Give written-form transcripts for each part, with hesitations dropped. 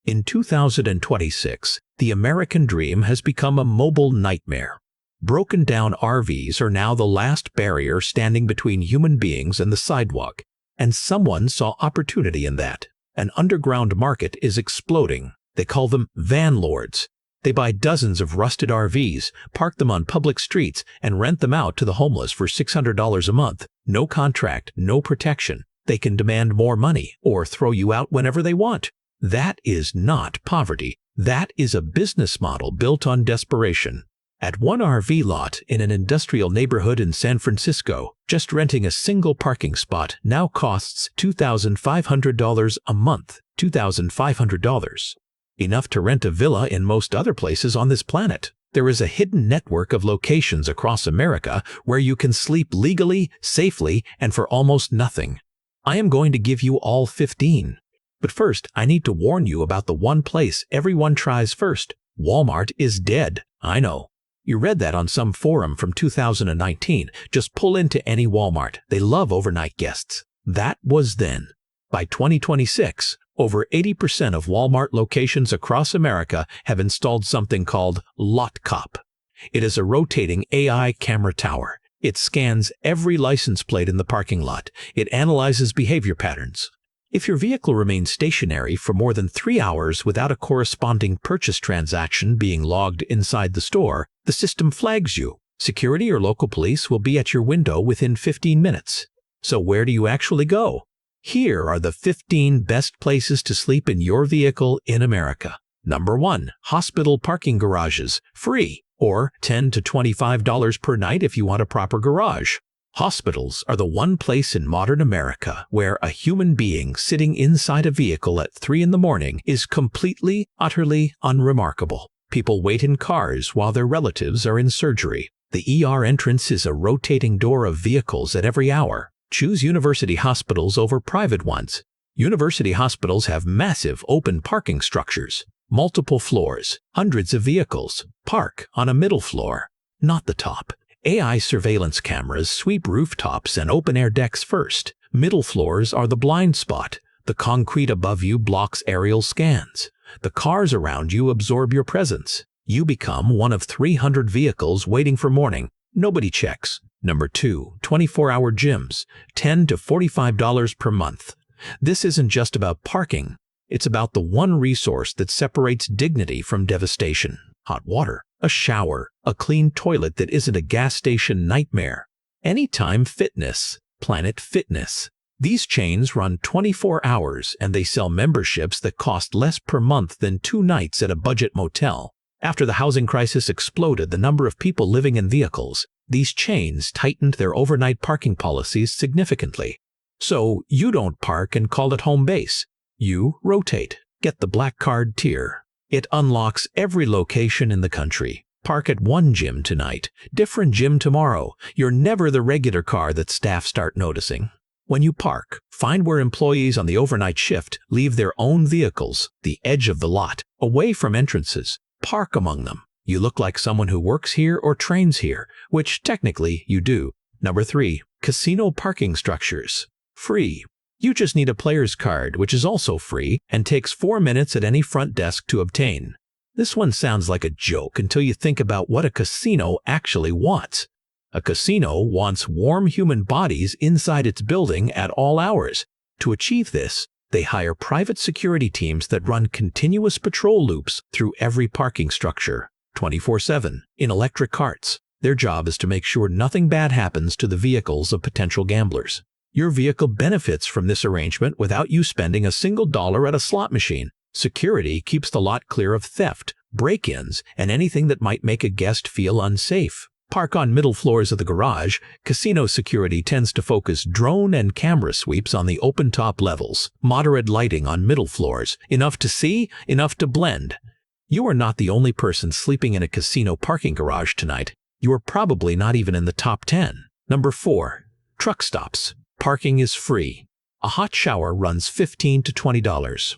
In 2026, the American dream has become a mobile nightmare. Broken-down RVs are now the last barrier standing between human beings and the sidewalk, and someone saw opportunity in that. An underground market is exploding. They call them vanlords. They buy dozens of rusted RVs, park them on public streets, and rent them out to the homeless for $600 a month. No contract, no protection. They can demand more money or throw you out whenever they want. That is not poverty. That is a business model built on desperation. At one RV lot in an industrial neighborhood in San Francisco, just renting a single parking spot now costs $2,500 a month. $2,500. Enough to rent a villa in most other places on this planet. There is a hidden network of locations across America where you can sleep legally, safely, and for almost nothing. I am going to give you all 15. But first, I need to warn you about the one place everyone tries first. Walmart is dead. I know. You read that on some forum from 2019. Just pull into any Walmart. They love overnight guests. That was then. By 2026, over 80% of Walmart locations across America have installed something called Lot Cop. It is a rotating AI camera tower. It scans every license plate in the parking lot. It analyzes behavior patterns. If your vehicle remains stationary for more than 3 hours without a corresponding purchase transaction being logged inside the store, the system flags you. Security or local police will be at your window within 15 minutes. So where do you actually go? Here are the 15 best places to sleep in your vehicle in America. Number 1. Hospital parking garages. Free, or $10 to $25 per night if you want a proper garage. Hospitals are the one place in modern America where a human being sitting inside a vehicle at 3 in the morning is completely, utterly unremarkable. People wait in cars while their relatives are in surgery. The ER entrance is a rotating door of vehicles at every hour. Choose university hospitals over private ones. University hospitals have massive open parking structures, multiple floors, hundreds of vehicles. Park on a middle floor, not the top. AI surveillance cameras sweep rooftops and open-air decks first. Middle floors are the blind spot. The concrete above you blocks aerial scans. The cars around you absorb your presence. You become one of 300 vehicles waiting for morning. Nobody checks. Number 2. 24-hour gyms. $10 to $45 per month. This isn't just about parking. It's about the one resource that separates dignity from devastation. Hot water, a shower, a clean toilet that isn't a gas station nightmare. Anytime Fitness, Planet Fitness. These chains run 24 hours and they sell memberships that cost less per month than 2 nights at a budget motel. After the housing crisis exploded the number of people living in vehicles, these chains tightened their overnight parking policies significantly. So you don't park and call it home base. You rotate. Get the Black Card tier. It unlocks every location in the country. Park at one gym tonight, different gym tomorrow. You're never the regular car that staff start noticing. When you park, find where employees on the overnight shift leave their own vehicles, the edge of the lot, away from entrances. Park among them. You look like someone who works here or trains here, which technically you do. Number 3. Casino parking structures. Free. You just need a player's card, which is also free and takes 4 minutes at any front desk to obtain. This one sounds like a joke until you think about what a casino actually wants. A casino wants warm human bodies inside its building at all hours. To achieve this, they hire private security teams that run continuous patrol loops through every parking structure, 24/7, in electric carts. Their job is to make sure nothing bad happens to the vehicles of potential gamblers. Your vehicle benefits from this arrangement without you spending a single dollar at a slot machine. Security keeps the lot clear of theft, break-ins, and anything that might make a guest feel unsafe. Park on middle floors of the garage. Casino security tends to focus drone and camera sweeps on the open-top levels. Moderate lighting on middle floors. Enough to see, enough to blend. You are not the only person sleeping in a casino parking garage tonight. You are probably not even in the top 10. Number 4. Truck stops. Parking is free. A hot shower runs $15 to $20.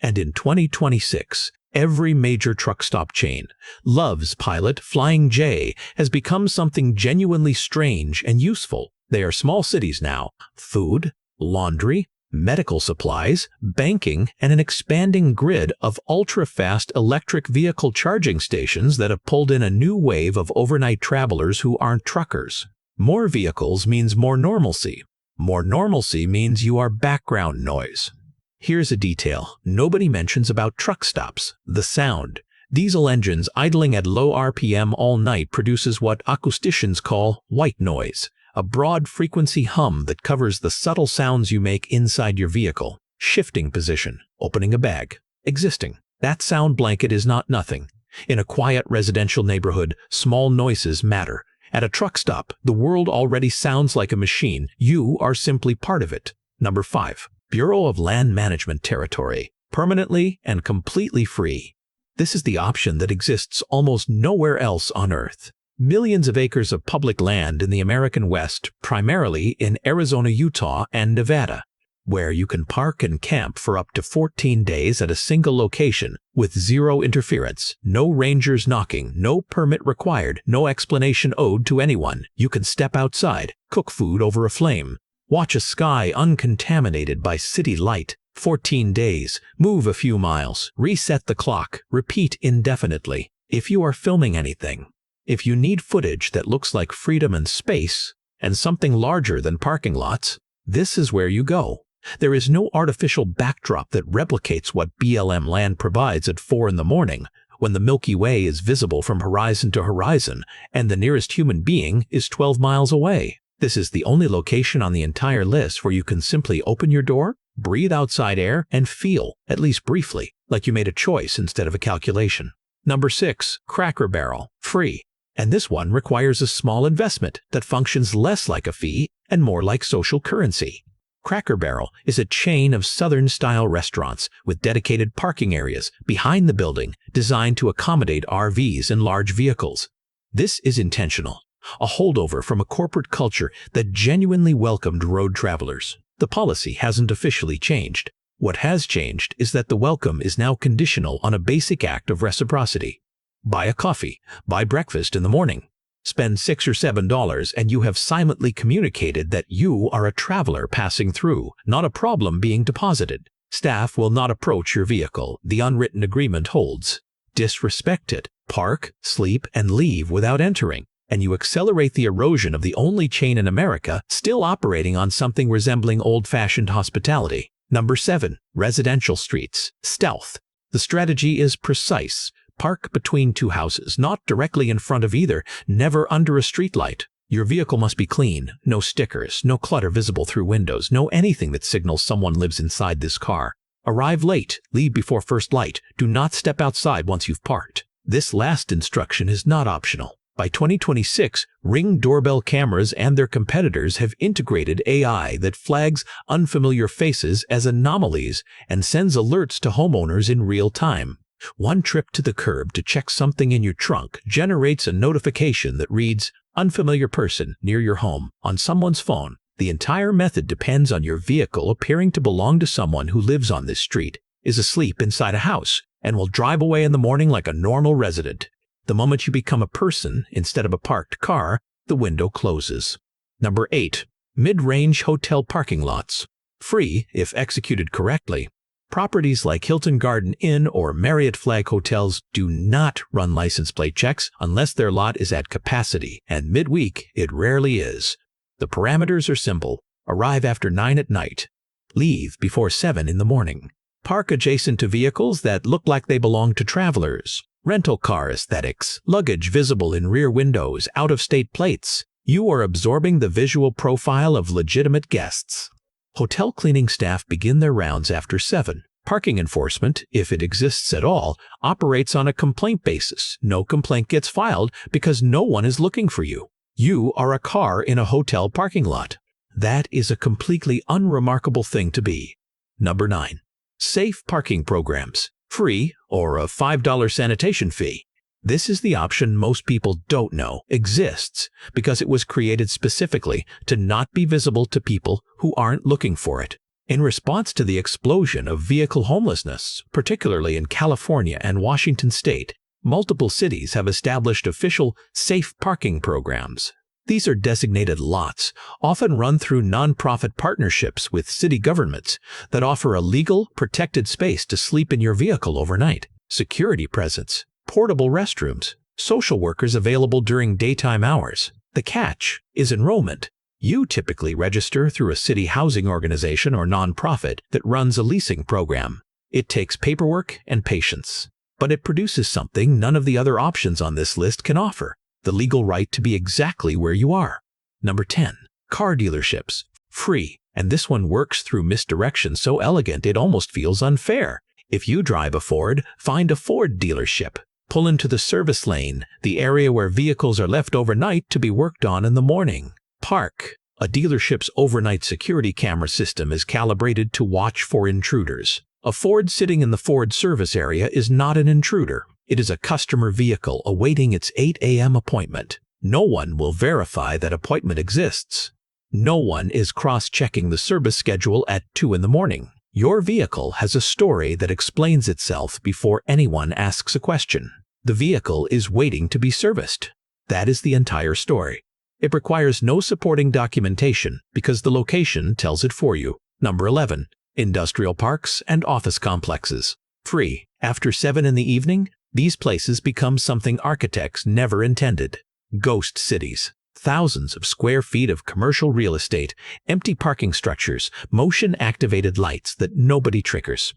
And in 2026, every major truck stop chain, Love's Pilot, Flying J, has become something genuinely strange and useful. They are small cities now. Food, laundry, medical supplies, banking, and an expanding grid of ultra-fast electric vehicle charging stations that have pulled in a new wave of overnight travelers who aren't truckers. More vehicles means more normalcy. More normalcy means you are background noise. Here's a detail nobody mentions about truck stops: the sound. Diesel engines idling at low RPM all night produces what acousticians call white noise, a broad frequency hum that covers the subtle sounds you make inside your vehicle. Shifting position, opening a bag, existing. That sound blanket is not nothing. In a quiet residential neighborhood, small noises matter. At a truck stop, the world already sounds like a machine. You are simply part of it. Number 5. Bureau of Land Management Territory. Permanently and completely free. This is the option that exists almost nowhere else on Earth. Millions of acres of public land in the American West, primarily in Arizona, Utah, and Nevada, where you can park and camp for up to 14 days at a single location with zero interference, no rangers knocking, no permit required, no explanation owed to anyone. You can step outside, cook food over a flame, watch a sky uncontaminated by city light. 14 days, move a few miles, reset the clock, repeat indefinitely. If you are filming anything, if you need footage that looks like freedom and space, and something larger than parking lots, this is where you go. There is no artificial backdrop that replicates what BLM land provides at 4 in the morning, when the Milky Way is visible from horizon to horizon, and the nearest human being is 12 miles away. This is the only location on the entire list where you can simply open your door, breathe outside air, and feel, at least briefly, like you made a choice instead of a calculation. Number 6. Cracker Barrel. Free. And this one requires a small investment that functions less like a fee and more like social currency. Cracker Barrel is a chain of Southern-style restaurants with dedicated parking areas behind the building designed to accommodate RVs and large vehicles. This is intentional, a holdover from a corporate culture that genuinely welcomed road travelers. The policy hasn't officially changed. What has changed is that the welcome is now conditional on a basic act of reciprocity. Buy a coffee, buy breakfast in the morning. Spend $6 or $7 and you have silently communicated that you are a traveler passing through, not a problem being deposited. Staff will not approach your vehicle. The unwritten agreement holds. Disrespect it. Park, sleep, and leave without entering. And you accelerate the erosion of the only chain in America still operating on something resembling old-fashioned hospitality. Number 7. Residential streets. Stealth. The strategy is precise. Park between two houses, not directly in front of either, never under a streetlight. Your vehicle must be clean, no stickers, no clutter visible through windows, no anything that signals someone lives inside this car. Arrive late, leave before first light, do not step outside once you've parked. This last instruction is not optional. By 2026, Ring doorbell cameras and their competitors have integrated AI that flags unfamiliar faces as anomalies and sends alerts to homeowners in real time. One trip to the curb to check something in your trunk generates a notification that reads, "Unfamiliar person near your home," on someone's phone. The entire method depends on your vehicle appearing to belong to someone who lives on this street, is asleep inside a house, and will drive away in the morning like a normal resident. The moment you become a person instead of a parked car, the window closes. Number 8. Mid-range hotel parking lots. Free if executed correctly. Properties like Hilton Garden Inn or Marriott Flag hotels do not run license plate checks unless their lot is at capacity, and midweek it rarely is. The parameters are simple. Arrive after 9 at night. Leave before 7 in the morning. Park adjacent to vehicles that look like they belong to travelers. Rental car aesthetics, luggage visible in rear windows, out-of-state plates. You are absorbing the visual profile of legitimate guests. Hotel cleaning staff begin their rounds after 7. Parking enforcement, if it exists at all, operates on a complaint basis. No complaint gets filed because no one is looking for you. You are a car in a hotel parking lot. That is a completely unremarkable thing to be. Number 9. Safe parking programs. Free or a $5 sanitation fee. This is the option most people don't know exists because it was created specifically to not be visible to people who aren't looking for it. In response to the explosion of vehicle homelessness, particularly in California and Washington state, multiple cities have established official safe parking programs. These are designated lots, often run through nonprofit partnerships with city governments that offer a legal, protected space to sleep in your vehicle overnight. Security presence, portable restrooms, social workers available during daytime hours. The catch is enrollment. You typically register through a city housing organization or nonprofit that runs a leasing program. It takes paperwork and patience, but it produces something none of the other options on this list can offer: the legal right to be exactly where you are. Number 10. Car dealerships. Free. And this one works through misdirection so elegant it almost feels unfair. If you drive a Ford, find a Ford dealership. Pull into the service lane, the area where vehicles are left overnight to be worked on in the morning. Park. A dealership's overnight security camera system is calibrated to watch for intruders. A Ford sitting in the Ford service area is not an intruder. It is a customer vehicle awaiting its 8 a.m. appointment. No one will verify that appointment exists. No one is cross-checking the service schedule at 2 in the morning. Your vehicle has a story that explains itself before anyone asks a question. The vehicle is waiting to be serviced. That is the entire story. It requires no supporting documentation because the location tells it for you. Number 11. Industrial parks and office complexes. Free. After 7 in the evening, these places become something architects never intended. Ghost cities. Thousands of square feet of commercial real estate, empty parking structures, motion-activated lights that nobody triggers.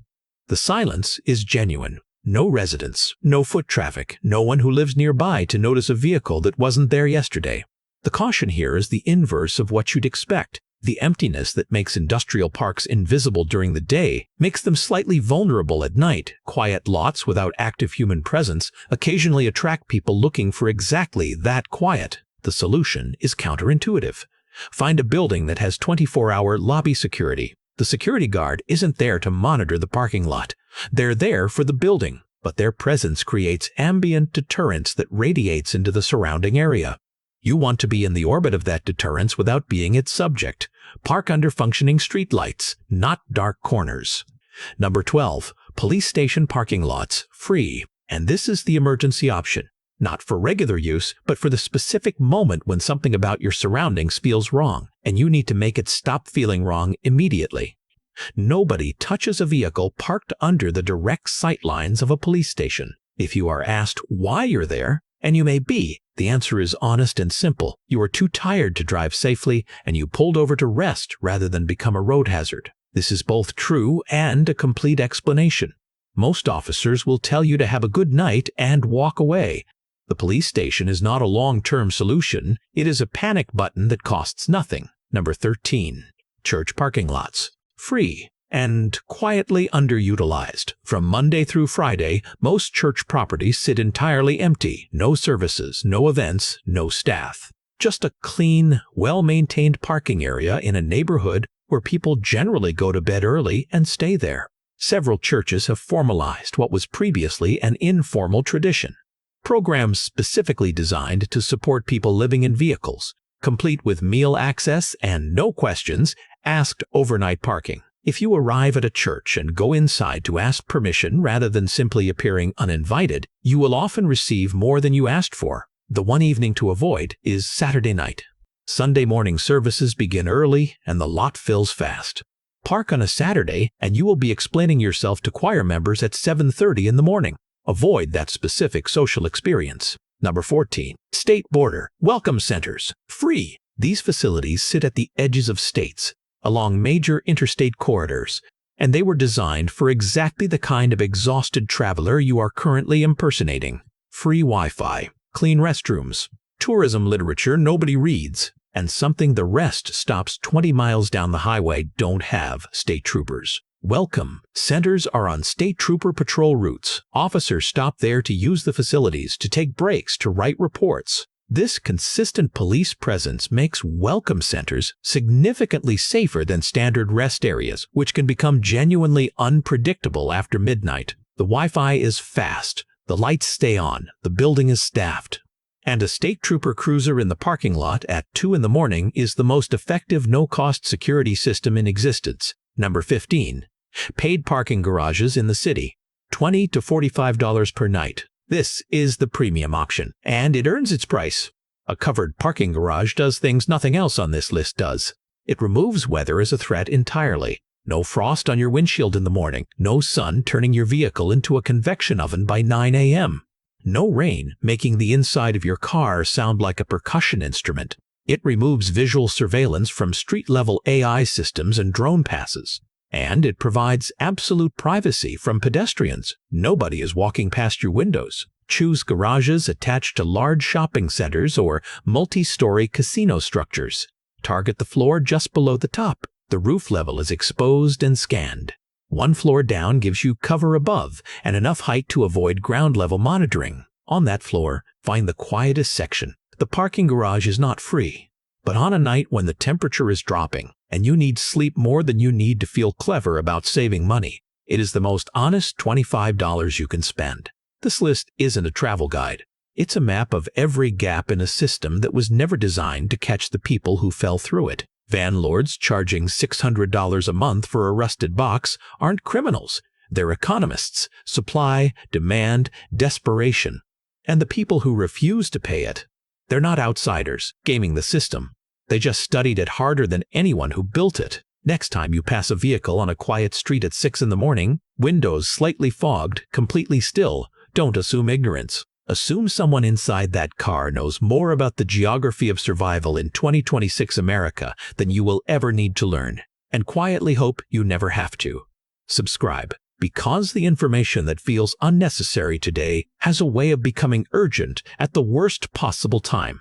The silence is genuine. No residents, no foot traffic, no one who lives nearby to notice a vehicle that wasn't there yesterday. The caution here is the inverse of what you'd expect. The emptiness that makes industrial parks invisible during the day makes them slightly vulnerable at night. Quiet lots without active human presence occasionally attract people looking for exactly that quiet. The solution is counterintuitive. Find a building that has 24-hour lobby security. The security guard isn't there to monitor the parking lot. They're there for the building, but their presence creates ambient deterrence that radiates into the surrounding area. You want to be in the orbit of that deterrence without being its subject. Park under functioning streetlights, not dark corners. Number 12. Police station parking lots. Free. And this is the emergency option. Not for regular use, but for the specific moment when something about your surroundings feels wrong, and you need to make it stop feeling wrong immediately. Nobody touches a vehicle parked under the direct sight lines of a police station. If you are asked why you're there, and you may be, the answer is honest and simple. You are too tired to drive safely, and you pulled over to rest rather than become a road hazard. This is both true and a complete explanation. Most officers will tell you to have a good night and walk away. The police station is not a long-term solution. It is a panic button that costs nothing. Number 13. Church parking lots. Free and quietly underutilized. From Monday through Friday, most church properties sit entirely empty. No services, no events, no staff. Just a clean, well-maintained parking area in a neighborhood where people generally go to bed early and stay there. Several churches have formalized what was previously an informal tradition. Programs specifically designed to support people living in vehicles, complete with meal access and no questions asked overnight parking. If you arrive at a church and go inside to ask permission rather than simply appearing uninvited, you will often receive more than you asked for. The one evening to avoid is Saturday night. Sunday morning services begin early and the lot fills fast. Park on a Saturday and you will be explaining yourself to choir members at 7:30 in the morning. Avoid that specific social experience. Number 14. State border. Welcome centers. Free. These facilities sit at the edges of states, along major interstate corridors, and they were designed for exactly the kind of exhausted traveler you are currently impersonating. Free Wi-Fi, clean restrooms, tourism literature nobody reads, and something the rest stops 20 miles down the highway don't have: state troopers. Welcome centers are on state trooper patrol routes. Officers stop there to use the facilities, to take breaks, to write reports. This consistent police presence makes welcome centers significantly safer than standard rest areas, which can become genuinely unpredictable after midnight. The Wi-Fi is fast, the lights stay on, the building is staffed. And a state trooper cruiser in the parking lot at 2 in the morning is the most effective no-cost security system in existence. Number 15. Paid parking garages in the city. $20 to $45 per night. This is the premium option, and it earns its price. A covered parking garage does things nothing else on this list does. It removes weather as a threat entirely. No frost on your windshield in the morning. No sun turning your vehicle into a convection oven by 9 a.m. No rain making the inside of your car sound like a percussion instrument. It removes visual surveillance from street-level AI systems and drone passes. And it provides absolute privacy from pedestrians. Nobody is walking past your windows. Choose garages attached to large shopping centers or multi-story casino structures. Target the floor just below the top. The roof level is exposed and scanned. One floor down gives you cover above and enough height to avoid ground-level monitoring. On that floor, find the quietest section. The parking garage is not free, but on a night when the temperature is dropping and you need sleep more than you need to feel clever about saving money, it is the most honest $25 you can spend. This list isn't a travel guide. It's a map of every gap in a system that was never designed to catch the people who fell through it. Vanlords charging $600 a month for a rusted box aren't criminals. They're economists. Supply, demand, desperation. And the people who refuse to pay it, they're not outsiders gaming the system. They just studied it harder than anyone who built it. Next time you pass a vehicle on a quiet street at 6 in the morning, windows slightly fogged, completely still, don't assume ignorance. Assume someone inside that car knows more about the geography of survival in 2026 America than you will ever need to learn, and quietly hope you never have to. Subscribe, because the information that feels unnecessary today has a way of becoming urgent at the worst possible time.